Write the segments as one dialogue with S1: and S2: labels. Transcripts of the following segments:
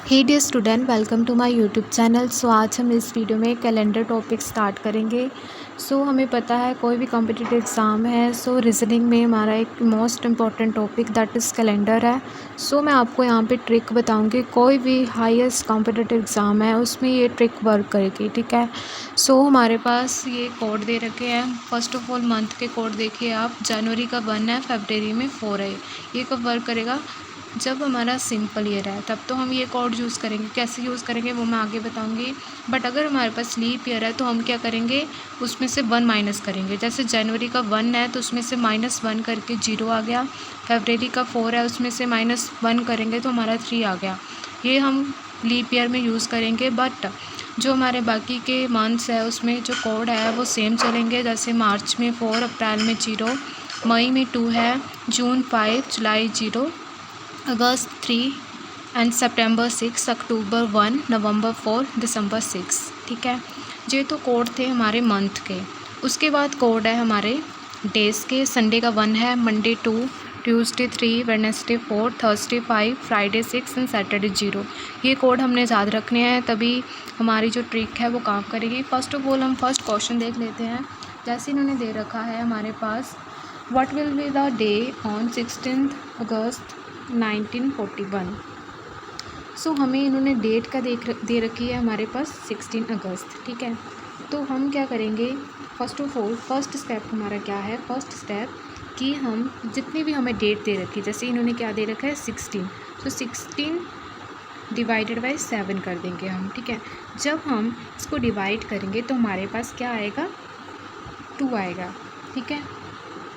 S1: Hey dear student, welcome to my YouTube channel. So आज हम इस वीडियो में कैलेंडर टॉपिक स्टार्ट करेंगे। हमें पता है कोई भी कॉम्पिटिटिव एग्ज़ाम है, रीजनिंग में हमारा एक most important topic that is calendar है। मैं आपको यहाँ पे ट्रिक बताऊँगी। कोई भी हाईएस्ट कॉम्पिटिटिव एग्ज़ाम है उसमें ये ट्रिक वर्क करेगी, ठीक है। हमारे पास ये कोड दे रखे हैं। फर्स्ट ऑफ ऑल मंथ के कोड देखिए आप। जनवरी का 1 है, फरवरी में 4 है। ये कब वर्क करेगा? जब हमारा सिंपल ईयर है तब तो हम ये कोड यूज़ करेंगे। कैसे यूज़ करेंगे वो मैं आगे बताऊंगी। बट अगर हमारे पास लीप ईयर है तो हम क्या करेंगे, उसमें से 1 माइनस करेंगे। जैसे जनवरी का 1 है तो उसमें से -1 करके 0 आ गया। फरवरी का 4 है, उसमें से -1 करेंगे तो हमारा 3 आ गया। ये हम लीप ईयर में यूज़ करेंगे। बट जो हमारे बाकी के मंथ्स है उसमें जो कोड है वो सेम चलेंगे। जैसे मार्च में 4, अप्रैल में 0, मई में 2 है, जून 5, जुलाई 0, अगस्त 3 एंड सितंबर 6, अक्टूबर 1, नवंबर 4, दिसंबर 6, ठीक है। ये तो कोड थे हमारे मंथ के। उसके बाद कोड है हमारे डेज़ के। संडे का 1 है, Monday 2, Tuesday 3, Wednesday 4, Thursday 5, Friday 6 and Saturday 0। ये कोड हमने याद रखने हैं, तभी हमारी जो ट्रिक है वो काम करेगी। फर्स्ट ऑफ ऑल हम फर्स्ट क्वेश्चन देख लेते हैं। जैसे इन्होंने दे रखा है हमारे पास, what will be the day on 16 अगस्त 1941। हमें इन्होंने डेट का दे रखी है हमारे पास 16 अगस्त, ठीक है। तो हम क्या करेंगे, first of all first step हमारा क्या है? फर्स्ट स्टेप कि हम जितनी भी हमें डेट दे रखी है, जैसे इन्होंने क्या दे रखा है 16, 16 डिवाइडेड बाई 7 कर देंगे हम, ठीक है। जब हम इसको डिवाइड करेंगे तो हमारे पास क्या आएगा? 2 आएगा, ठीक है।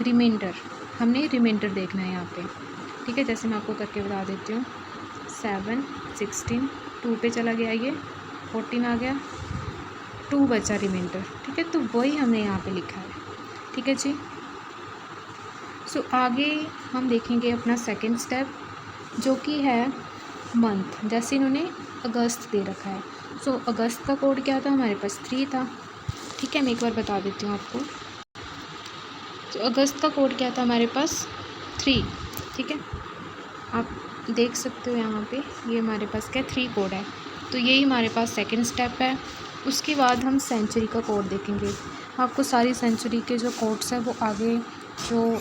S1: रिमाइंडर, हमने रिमाइंडर देखना है यहाँ पे, ठीक है। जैसे मैं आपको करके बता देती हूँ। 7, 16, 2 पे चला गया, ये 14 आ गया, 2 बचा रिमाइंडर, ठीक है। तो वही हमने यहाँ पे लिखा है, ठीक है जी। आगे हम देखेंगे अपना सेकंड स्टेप, जो कि है मंथ। जैसे इन्होंने अगस्त दे रखा है, अगस्त का कोड क्या था? हमारे पास 3 था, ठीक है। मैं एक बार बता देती हूँ आपको। अगस्त का कोड क्या था हमारे पास? 3, ठीक है। आप देख सकते हो यहाँ पे, ये हमारे पास क्या 3 कोड है। तो यही हमारे पास सेकंड स्टेप है। उसके बाद हम सेंचुरी का कोड देखेंगे। आपको सारी सेंचुरी के जो कोड्स है वो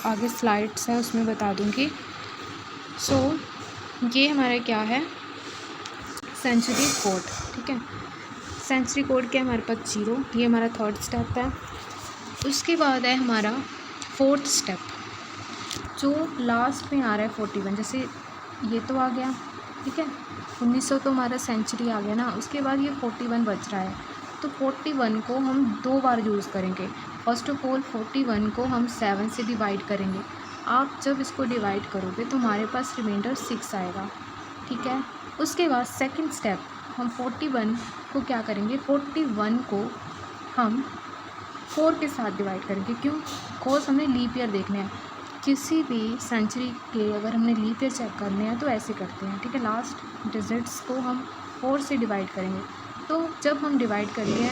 S1: आगे स्लाइड्स है उसमें बता दूँगी। ये हमारा क्या है? सेंचुरी कोड, ठीक है। सेंचुरी कोड क्या है हमारे पास? 0। ये हमारा थर्ड स्टेप है। उसके बाद है हमारा फोर्थ स्टेप, जो लास्ट में आ रहा है 41। जैसे ये तो आ गया, ठीक है। 1900 तो हमारा सेंचुरी आ गया ना। उसके बाद ये 41 बच रहा है, तो 41 को हम 2 बार यूज़ करेंगे। फर्स्ट ऑफ ऑल 41 को हम 7 से डिवाइड करेंगे। आप जब इसको डिवाइड करोगे तो हमारे पास रिमाइंडर 6 आएगा, ठीक है। उसके बाद सेकंड स्टेप, हम 41 को क्या करेंगे? 41 को हम 4 के साथ डिवाइड करेंगे। क्यों? बिकॉज हमें लीप ईयर देखने हैं। किसी भी सेंचुरी के अगर हमने लीप ईयर चेक करने हैं तो ऐसे करते हैं, ठीक है। लास्ट डिजिट्स को हम 4 से डिवाइड करेंगे। तो जब हम डिवाइड करेंगे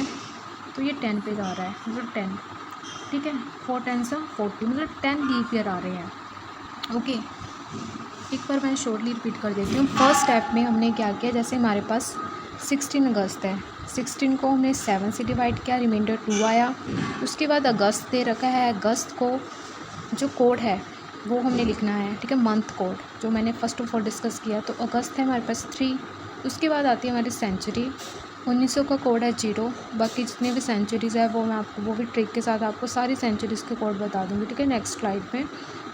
S1: तो ये 10 पे जा रहा है, मतलब 10, ठीक है। 4 10 40, मतलब 10 लीप ईयर आ रहे हैं, ओके। एक बार मैं शॉर्टली रिपीट कर देती हूँ। फर्स्ट स्टेप में हमने क्या किया, जैसे हमारे पास 16 अगस्त है, 16 को हमने 7 से डिवाइड किया, रिमाइंडर 2 आया। उसके बाद अगस्त दे रखा है, अगस्त को जो कोड है वो हमने लिखना है, ठीक है। मंथ कोड जो मैंने फर्स्ट ऑफ ऑल डिस्कस किया, तो अगस्त है हमारे पास 3। उसके बाद आती है हमारी सेंचुरी। 1900 का कोड है 0। बाकी जितने भी सेंचुरीज़ है वो मैं आपको वो भी ट्रिक के साथ आपको सारी सेंचुरीज़ के कोड बता दूँगी, ठीक है, नेक्स्ट स्लाइड में।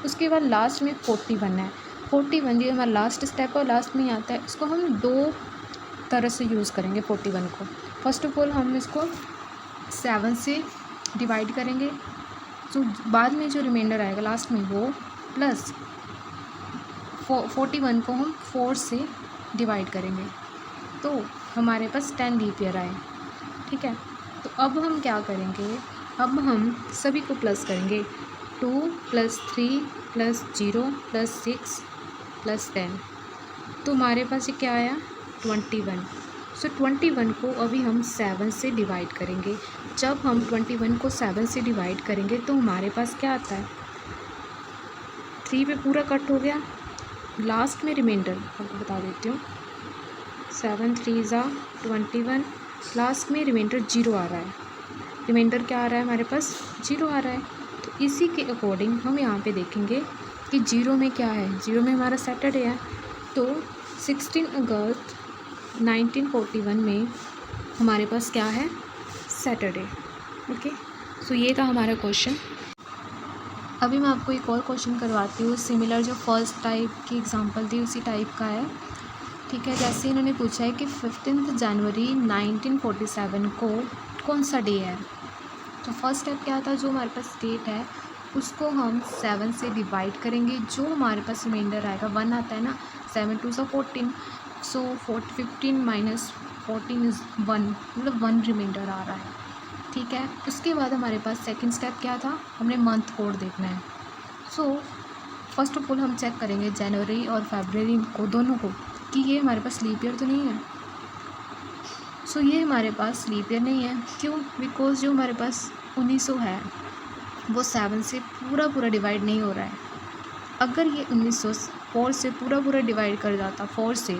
S1: उसके बाद लास्ट में 41 है। 41 ये हमारा लास्ट स्टेप है और लास्ट में ही आता है। इसको हम 2 तरह से यूज़ करेंगे 41 को। फर्स्ट ऑफ ऑल हम इसको 7 से डिवाइड करेंगे, तो बाद में जो रिमाइंडर आएगा लास्ट में वो, प्लस 41 को हम 4 से डिवाइड करेंगे, तो हमारे पास 10 लीप ईयर आए, ठीक है। तो अब हम क्या करेंगे? अब हम सभी को प्लस करेंगे। 2 + 3 + 0 + 6 + 10, तो हमारे पास ये क्या आया? 21। 21 को अभी हम 7 से डिवाइड करेंगे। जब हम 21 को 7 से डिवाइड करेंगे तो हमारे पास क्या आता है? 3 पे पूरा कट हो गया। लास्ट में रिमाइंडर आपको बता देती हूँ, 7 3 ज़ा 21, लास्ट में रिमाइंडर 0 आ रहा है। रिमाइंडर क्या आ रहा है हमारे पास? 0 आ रहा है। तो इसी के अकॉर्डिंग हम यहाँ पे देखेंगे कि 0 में क्या है। 0 में हमारा सैटरडे है, तो 16 अगस्त 1941 में हमारे पास क्या है? सैटरडे। ओके, सो ये था हमारा क्वेश्चन। अभी मैं आपको एक और क्वेश्चन करवाती हूँ, सिमिलर जो फर्स्ट टाइप की एग्जांपल थी उसी टाइप का है। ठीक है, जैसे इन्होंने पूछा है कि 15 जनवरी 1947 को कौन सा डे है। तो फर्स्ट स्टेप क्या था, जो हमारे पास डेट है उसको हम 7 से डिवाइड करेंगे। जो हमारे पास रिमाइंडर आएगा 1 आता है ना, 7 2 सा 14, सो 15 माइनस 14 इज़ 1, मतलब 1 रिमाइंडर आ रहा है। ठीक है, उसके बाद हमारे पास सेकंड स्टेप क्या था, हमने मंथ कोड देखना है। सो फर्स्ट ऑफ ऑल हम चेक करेंगे जनवरी और फरवरी को, दोनों को, कि ये हमारे पास लीप ईयर तो नहीं है। सो ये हमारे पास लीप ईयर नहीं है। क्यों? बिकॉज जो हमारे पास 1900 है वो 7 से पूरा डिवाइड नहीं हो रहा है। अगर ये 1900 4 से पूरा डिवाइड कर जाता 4 से,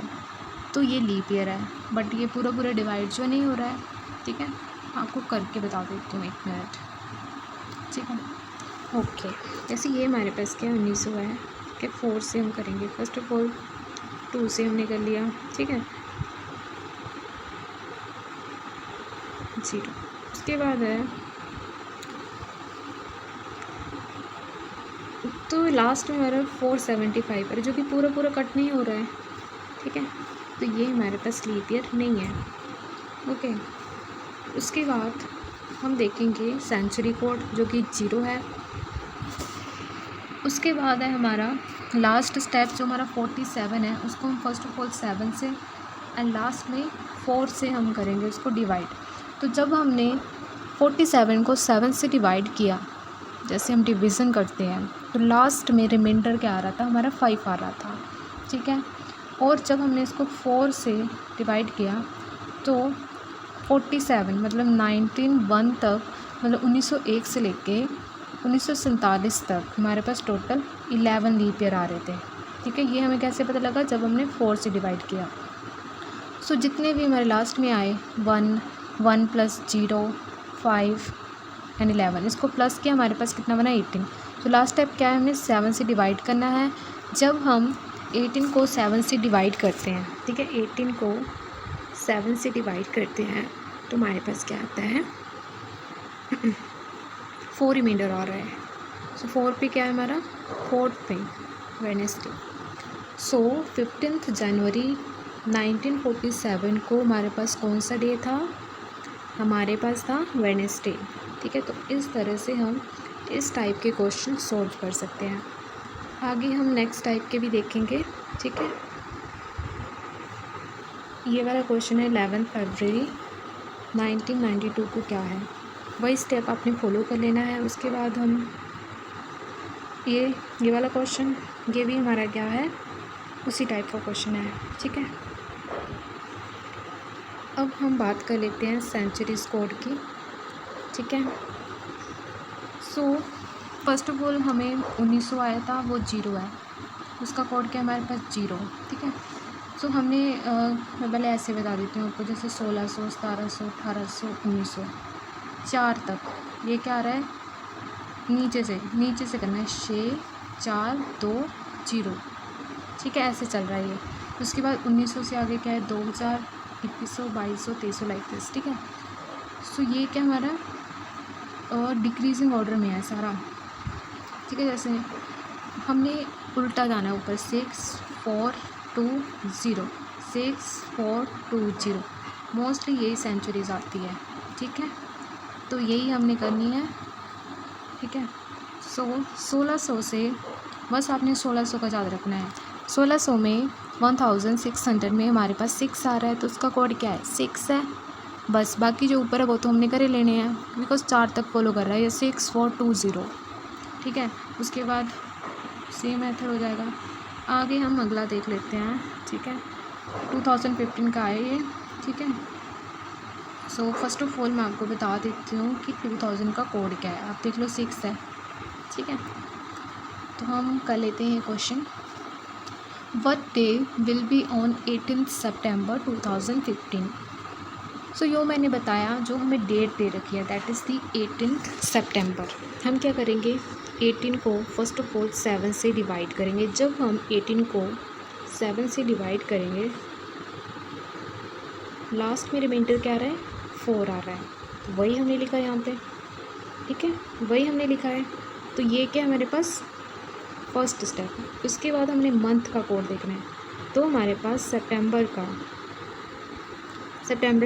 S1: तो ये लीप ईयर है, बट ये पूरा डिवाइड जो नहीं हो रहा है। ठीक है, आपको करके बता देती हूँ 1 मिनट। ठीक है, ओके। जैसे ये हमारे पास क्या 1900 है कि 4 से हम करेंगे। फर्स्ट ऑफ ऑल 2 से हमने कर लिया। ठीक है, 0। उसके बाद है तो लास्ट में हमारा 475 है, जो कि पूरा कट नहीं हो रहा है। ठीक है, तो ये हमारे पास लीप ईयर नहीं है। ओके, उसके बाद हम देखेंगे सेंचुरी कोड, जो कि 0 है। उसके बाद है हमारा लास्ट स्टेप, जो हमारा 47 है, उसको हम फर्स्ट ऑफ ऑल 7 से एंड लास्ट में 4 से हम करेंगे उसको डिवाइड। तो जब हमने 47 को 7 से डिवाइड किया, जैसे हम डिवीज़न करते हैं, तो लास्ट में रिमाइंडर क्या आ रहा था हमारा? 5 आ रहा था। ठीक है, और जब हमने इसको 4 से डिवाइड किया तो 47 मतलब 1901 तक, मतलब 1901 से लेके 1947 तक हमारे पास टोटल 11 लीप ईयर आ रहे थे। ठीक है, ये हमें कैसे पता लगा? जब हमने 4 से डिवाइड किया। सो जितने भी हमारे लास्ट में आए 1 1 + 0 5 एंड 11, इसको प्लस किया, हमारे पास कितना बना? 18। तो लास्ट स्टेप क्या है? हमें 7 से डिवाइड करना है। जब हम 18 को 7 से डिवाइड करते हैं, ठीक है, 18 को 7 से डिवाइड करते हैं, तो हमारे पास क्या आता है? 4 रिमाइंडर आ रहा है। सो 4 पे क्या है हमारा? 4th पे वेडनेसडे। सो 15 जनवरी 1947 को हमारे पास कौन सा डे था? हमारे पास था वेडनेसडे। ठीक है, तो इस तरह से हम इस टाइप के क्वेश्चन सॉल्व कर सकते हैं। आगे हम नेक्स्ट टाइप के भी देखेंगे। ठीक है, ये वाला क्वेश्चन है 11 फरवरी 1992 को क्या है, वही स्टेप आपने फॉलो कर लेना है। उसके बाद हम ये वाला क्वेश्चन, ये भी हमारा क्या है? उसी टाइप का क्वेश्चन है। ठीक है, अब हम बात कर लेते हैं सेंचुरीज कोड की। ठीक है, सो फर्स्ट ऑफ ऑल हमें 1900 आया था, वो 0 है, उसका कोड क्या हमारे पास? 0। ठीक है, सो हमने मैं पहले ऐसे बता देती हूँ आपको, जैसे 1600 1700 1800 1900 4 तक, ये क्या आ रहा है? नीचे से करना है, 6 4 2 0। ठीक है, ऐसे चल रहा है ये। उसके बाद 1900 से आगे क्या है? 2000 2100 2200 2300 लाइक दिस। ठीक है, सो ये क्या हमारा डिक्रीजिंग ऑर्डर में है सारा। ठीक है, जैसे हमने उल्टा जाना है ऊपर, 6 4 2 0 6 4 2 0, मोस्टली यही सेंचुरीज आती है। ठीक है, तो यही हमने करनी है। ठीक है, सो 1600 से बस आपने 1600 का याद रखना है। 1600 में 1600 में हमारे पास 6 आ रहा है, तो उसका कोड क्या है? 6 है। बस बाकी जो ऊपर है वो तो हमने करे लेने हैं, बिकॉज 4 तक फॉलो कर रहा है ये 6 4 2 0। ठीक है, उसके बाद सेम मेथड हो जाएगा। आगे हम अगला देख लेते हैं। ठीक है, 2015 का है ये। ठीक है, सो फर्स्ट ऑफ ऑल मैं आपको बता देती हूँ कि 2000 का कोड क्या है। आप देख लो 6 है। ठीक है, तो हम कर लेते हैं question. What day will be on 18th September 2015? सो यो मैंने बताया, जो हमें डेट दे रखी है that is the 18th September। हम क्या करेंगे, 18 को फर्स्ट ऑफ ऑल 7 से डिवाइड करेंगे। जब हम 18 को 7 से डिवाइड करेंगे, लास्ट में रिमाइंडर क्या आ रहा है, 4 आ रहा है। तो वही हमने लिखा है यहाँ पे, ठीक है, वही हमने लिखा है। तो ये क्या है हमारे पास फर्स्ट स्टेप। उसके बाद हमने मंथ का कोड देखना है। तो हमारे पास सितंबर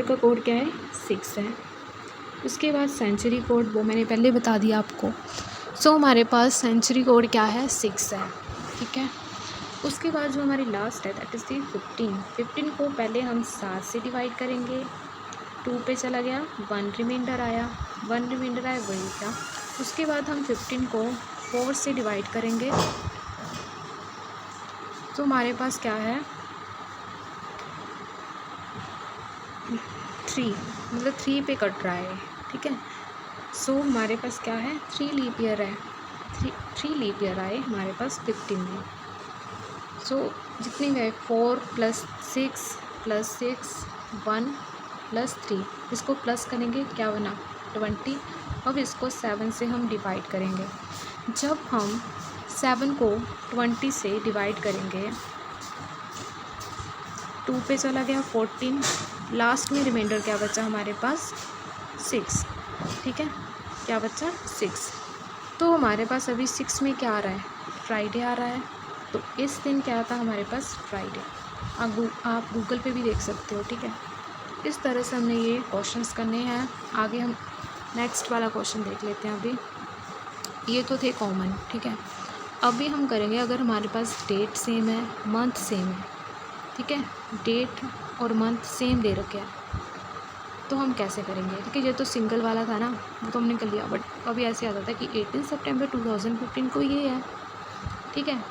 S1: का कोड क्या है, 6 है। उसके बाद सेंचुरी कोड वो मैंने पहले बता दिया आपको। सो हमारे पास सेंचुरी कोड क्या है, 6 है, ठीक है। उसके बाद जो हमारी लास्ट है दैट इज़ दी 15 को पहले हम 7 से डिवाइड करेंगे। 2 पे चला गया, 1 रिमाइंडर आया वही था। उसके बाद हम 15 को 4 से डिवाइड करेंगे। तो हमारे पास क्या है, 3, मतलब 3 पे कट रहा है, ठीक है। सो हमारे पास क्या है, 3 लीप ईयर है, 3 लीप ईयर आए हमारे पास 15 में। सो जितने गए 4 + 6 + 6 1 + 3, इसको प्लस करेंगे क्या बना, 20। अब इसको 7 से हम डिवाइड करेंगे। जब हम 7 को 20 से डिवाइड करेंगे, 2 पे चला गया 14, लास्ट में रिमाइंडर क्या बचा हमारे पास, 6, ठीक है, क्या बचा 6। तो हमारे पास अभी 6 में क्या आ रहा है, फ्राइडे आ रहा है। तो इस दिन क्या था हमारे पास, फ्राइडे। आप गूगल पे भी देख सकते हो, ठीक है। इस तरह से हमने ये क्वेश्चंस करने हैं। आगे हम नेक्स्ट वाला क्वेश्चन देख लेते हैं। अभी ये तो थे कॉमन, ठीक है। अभी हम करेंगे, अगर हमारे पास डेट सेम है, मंथ सेम है, ठीक है, डेट और मंथ सेम दे रखे हैं, तो हम कैसे करेंगे। ठीक है, ये तो सिंगल वाला था ना, वो तो हमने कर लिया। बट अभी ऐसे आता था कि 18 सितंबर 2015 को ये है, ठीक है।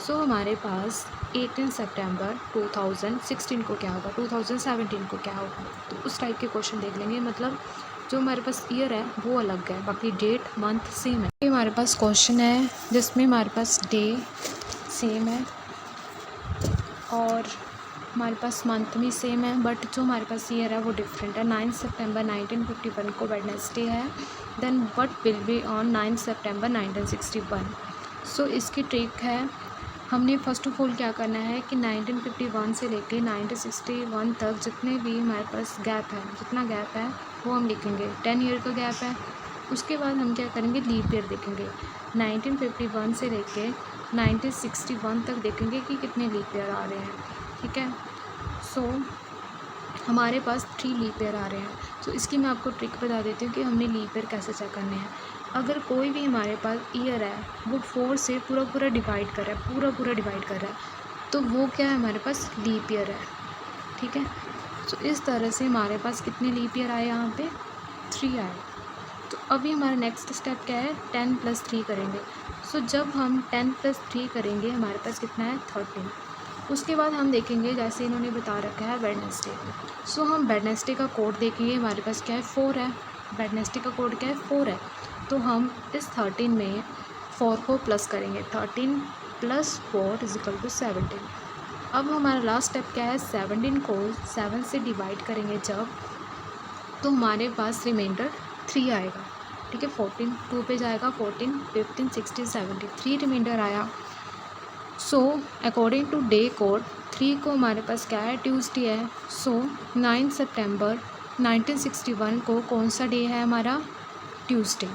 S1: सो हमारे पास 18 सितंबर 2016 को क्या होगा, 2017 को क्या होगा, तो उस टाइप के क्वेश्चन देख लेंगे। मतलब जो हमारे पास ईयर है वो अलग है, बाकी डेट मंथ सेम है। ये हमारे पास क्वेश्चन है जिसमें हमारे पास डे सेम है और हमारे पास मंथ भी सेम है, बट जो हमारे पास ईयर है वो डिफरेंट है। 9 सितंबर 1951 को वेडनेसडे है। Then what will be on 9 September 1961। So इसकी ट्रिक है, हमने फर्स्ट ऑफ ऑल क्या करना है कि 1951 से लेके 1961 तक जितने भी हमारे पास गैप है, जितना गैप है वो हम लिखेंगे। 10 ईयर का गैप है। उसके बाद हम क्या करेंगे, लीप ईयर देखेंगे। 1951 से लेके 1961 तक देखेंगे कि कितने लीप ईयर आ रहे हैं, ठीक है। सो हमारे पास 3 लीप ईयर आ रहे हैं। सो इसकी मैं आपको ट्रिक बता देती हूँ कि हमने लीप ईयर कैसे चेक करने हैं। अगर कोई भी हमारे पास ईयर है वो 4 से पूरा डिवाइड कर रहा है, पूरा डिवाइड कर रहा है, तो वो क्या है, हमारे पास लीप ईयर है, ठीक है। सो इस तरह से हमारे पास कितने लीप ईयर आए, यहाँ पे 3 आए। तो अभी हमारा नेक्स्ट स्टेप क्या है, 10 + 3 करेंगे। सो जब हम 10 + 3 करेंगे हमारे पास कितना है, 13। उसके बाद हम देखेंगे, जैसे इन्होंने बता रखा है वेडनेसडे। सो हम वेडनेसडे का कोड देखेंगे, हमारे पास क्या है, 4 है। वेडनेसडे का कोड क्या है, 4 है। तो हम इस 13 में 4 को प्लस करेंगे। 13 + 4 = 17। अब हमारा लास्ट स्टेप क्या है, 17 को 7 से डिवाइड करेंगे जब, तो हमारे पास रिमाइंडर 3 आएगा, ठीक है। 14 2 पे जाएगा, 14 15 16 17 3 रिमाइंडर आया। So according to the code 3 को हमारे पास क्या है, ट्यूसडे है। सो 9 सितंबर 1961 को कौन सा डे है हमारा, ट्यूसडे,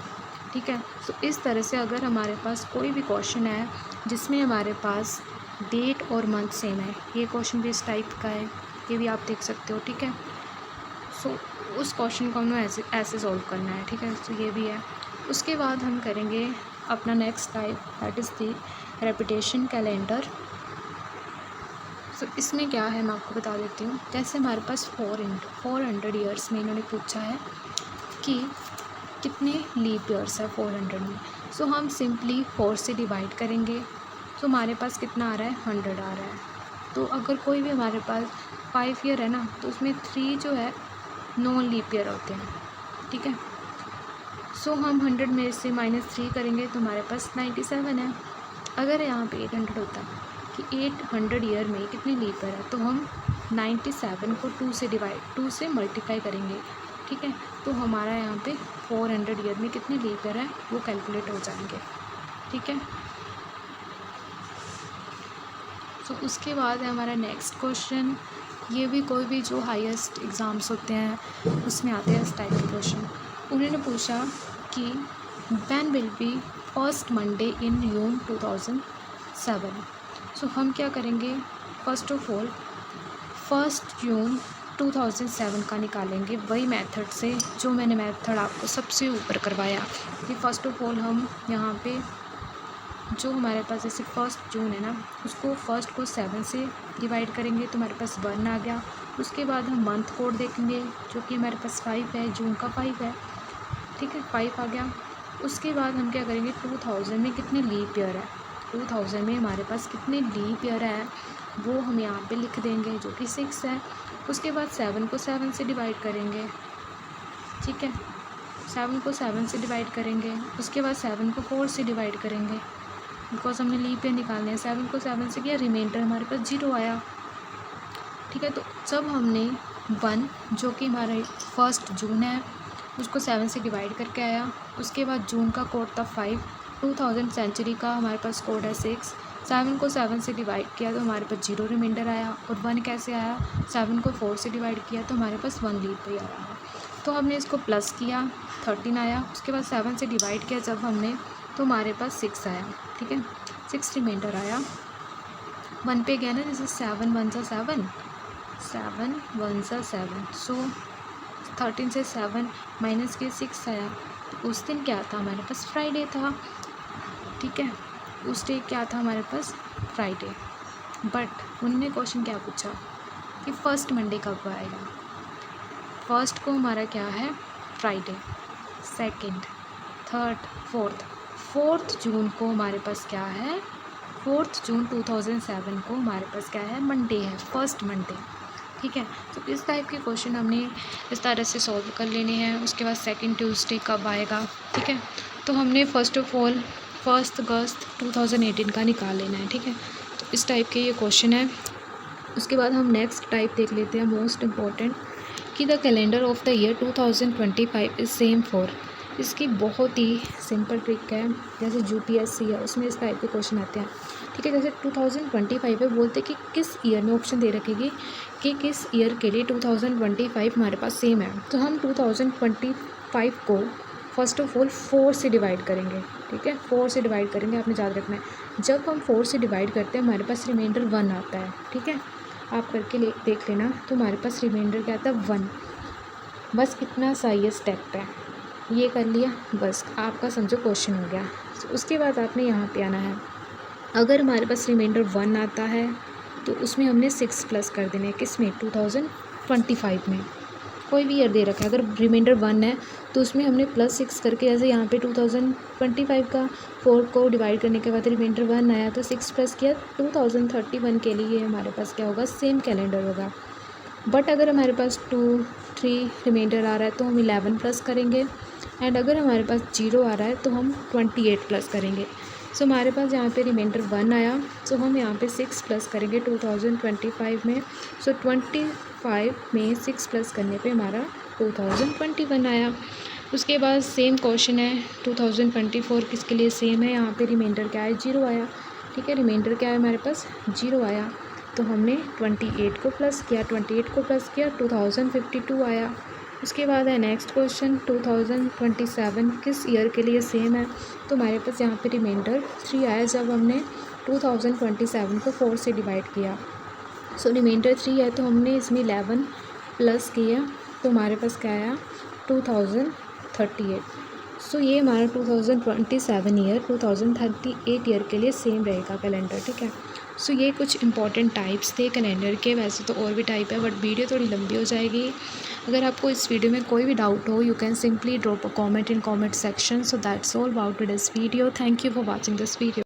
S1: ठीक है। सो इस तरह से अगर हमारे पास कोई भी क्वेश्चन है जिसमें हमारे पास डेट और मंथ सेम है, ये क्वेश्चन भी इस टाइप का है, ये भी आप देख सकते हो, ठीक है। सो उस क्वेश्चन को हमें ऐसे सॉल्व करना है, ठीक है। तो ये भी है। उसके बाद हम करेंगे अपना next type, that is the repetition calendar. So इसमें क्या है मैं आपको बता देती हूँ। जैसे हमारे पास 400 ईयर्स में इन्होंने पूछा है कि कितने लीप ईयर्स है 400 में। सो हम सिंपली 4 से डिवाइड करेंगे, तो हमारे पास कितना आ रहा है, 100 आ रहा है। तो अगर कोई भी हमारे पास 5 ईयर है ना, तो उसमें 3 जो है नॉन लीप ईयर होते हैं, ठीक है। सो हम 100 में से -3 करेंगे तो हमारे पास 97 है। अगर यहाँ पे 800 होता कि 800 ईयर में कितने लीप ईयर है, तो हम 97 को 2 से मल्टीप्लाई करेंगे, ठीक है। तो हमारा यहाँ पे 400 ईयर में कितने लीप ईयर है वो कैलकुलेट हो जाएंगे, ठीक है। तो उसके बाद है हमारा नेक्स्ट क्वेश्चन। ये भी कोई भी जो हाईएस्ट एग्ज़ाम्स होते हैं उसमें आते हैं इस टाइप के क्वेश्चन। उन्होंने पूछा कि when will be first Monday in June 2007। So हम क्या करेंगे, फर्स्ट ऑफ ऑल 1 जून 2007 का निकालेंगे वही मेथड से जो मैंने मेथड आपको सबसे ऊपर करवाया। कि फ़र्स्ट ऑफ ऑल हम यहाँ पे जो हमारे पास जैसे 1 जून है ना, उसको फर्स्ट को 7 से डिवाइड करेंगे तो हमारे पास 1 आ गया। उसके बाद हम मंथ कोड देखेंगे जो कि हमारे पास 5 है, जून का 5 है, ठीक है, 5 आ गया। उसके बाद हम क्या करेंगे, 2000 में कितने लीप ईयर है, 2000 में हमारे पास कितने लीप ईयर है वो हम यहाँ पे लिख देंगे जो कि 6 है। उसके बाद 7 को 7 से डिवाइड करेंगे, ठीक है, 7 को 7 से डिवाइड करेंगे। उसके बाद 7 को 4 से डिवाइड करेंगे बिकॉज हमने लीप ईयर निकालने हैं। 7 को 7 से किया, रिमाइंडर हमारे पास 0 आया, ठीक है। तो जब हमने 1 जो कि हमारा 1 जून है उसको 7 से डिवाइड करके आया। उसके बाद जून का कोड था 5, 2000 सेंचुरी का हमारे पास कोड है 6। 7 को 7 से डिवाइड किया तो हमारे पास 0 रिमाइंडर आया। और 1 कैसे आया, 7 को 4 से डिवाइड किया तो हमारे पास 1 लीप ईयर आया। तो हमने इसको प्लस किया, 13 आया। उसके बाद 7 से डिवाइड किया जब हमने तो हमारे पास 6 आया, ठीक है, 6 रिमाइंडर आया। 1 पे गया ना, जैसे 7 1 सा 7, 7 1 सा 7, सो 13 से 7 माइनस के 6 आया। तो उस दिन क्या था, हमारे पास फ्राइडे था, ठीक है, उस डे क्या था हमारे पास, फ्राइडे। बट उन्होंने क्वेश्चन क्या पूछा कि फर्स्ट मंडे कब आएगा। फर्स्ट को हमारा क्या है, Friday, second, third, fourth June को हमारे पास क्या है, 4 जून 2007 को हमारे पास क्या है, मंडे है, फर्स्ट मंडे, ठीक है। तो इस टाइप के क्वेश्चन हमने इस तरह से सॉल्व कर लेने हैं। उसके बाद सेकंड ट्यूसडे कब आएगा, ठीक है। तो हमने फर्स्ट ऑफ ऑल 1 अगस्त 2018 का निकाल लेना है, ठीक है। तो इस टाइप के ये क्वेश्चन है। उसके बाद हम नेक्स्ट टाइप देख लेते हैं, मोस्ट इम्पॉर्टेंट, कि the calendar of the year 2025 is same for. इसकी बहुत ही सिंपल ट्रिक है, जैसे यूपीएससी है उसमें इस टाइप के क्वेश्चन आते हैं, ठीक है। जैसे 2025 में बोलते कि किस ईयर में, ऑप्शन दे रखेगी कि किस ईयर के लिए 2025 हमारे पास सेम है। तो हम 2025 को फर्स्ट ऑफ ऑल 4 से डिवाइड करेंगे, ठीक है, 4 से डिवाइड करेंगे, आपने याद रखना है। जब हम 4 से डिवाइड करते हैं हमारे पास रिमाइंडर 1 आता है, ठीक है, आप करके देख लेना। तो हमारे पास रिमाइंडर क्या आता है, 1। बस कितना सा ये स्टेप है, ये कर लिया, बस आपका समझो क्वेश्चन हो गया। तो उसके बाद आपने यहाँ पे आना है, अगर हमारे पास रिमाइंडर 1 आता है तो उसमें हमने 6 प्लस कर देने हैं, किस में, 2025 में, कोई भी ईयर दे रखा है। अगर रिमाइंडर 1 है तो उसमें हमने +6 करके, जैसे यहाँ पे 2025 का 4 को डिवाइड करने के बाद रिमाइंडर 1 आया तो 6 प्लस किया, 2031 के लिए हमारे पास क्या होगा, सेम कैलेंडर होगा। बट अगर हमारे पास 2 3 रिमाइंडर आ रहा है तो हम 11 प्लस करेंगे, एंड अगर हमारे पास 0 आ रहा है तो हम 28 प्लस करेंगे। सो हमारे पास यहाँ पे रिमाइंडर 1 आया, सो हम यहाँ पे 6 प्लस करेंगे 2025 में। सो 25 में 6 प्लस करने पे हमारा 2021 आया। उसके बाद सेम क्वेश्चन है, 2024 किसके लिए सेम है, यहाँ पे रिमाइंडर क्या है, 0 आया, ठीक है, रिमाइंडर क्या है हमारे पास, 0 आया। तो हमने 28 को प्लस किया, 28 को प्लस किया, 2052 आया। उसके बाद है नेक्स्ट क्वेश्चन, 2027 किस ईयर के लिए सेम है। तो हमारे पास यहाँ पे रिमाइंडर 3 आया जब हमने 2027 को 4 से डिवाइड किया। सो रिमाइंडर 3 है तो हमने इसमें 11 प्लस किया तो हमारे पास क्या आया, 2038। सो ये हमारा 2027 ईयर 2038 ईयर के लिए सेम रहेगा कैलेंडर, ठीक है। सो ये कुछ इंपॉर्टेंट टाइप्स थे कैलेंडर के, वैसे तो और भी टाइप है बट वीडियो थोड़ी लंबी हो जाएगी। अगर आपको इस वीडियो में कोई भी डाउट हो, you can simply drop a comment in comment section. So that's all about today's video. Thank you for watching this video.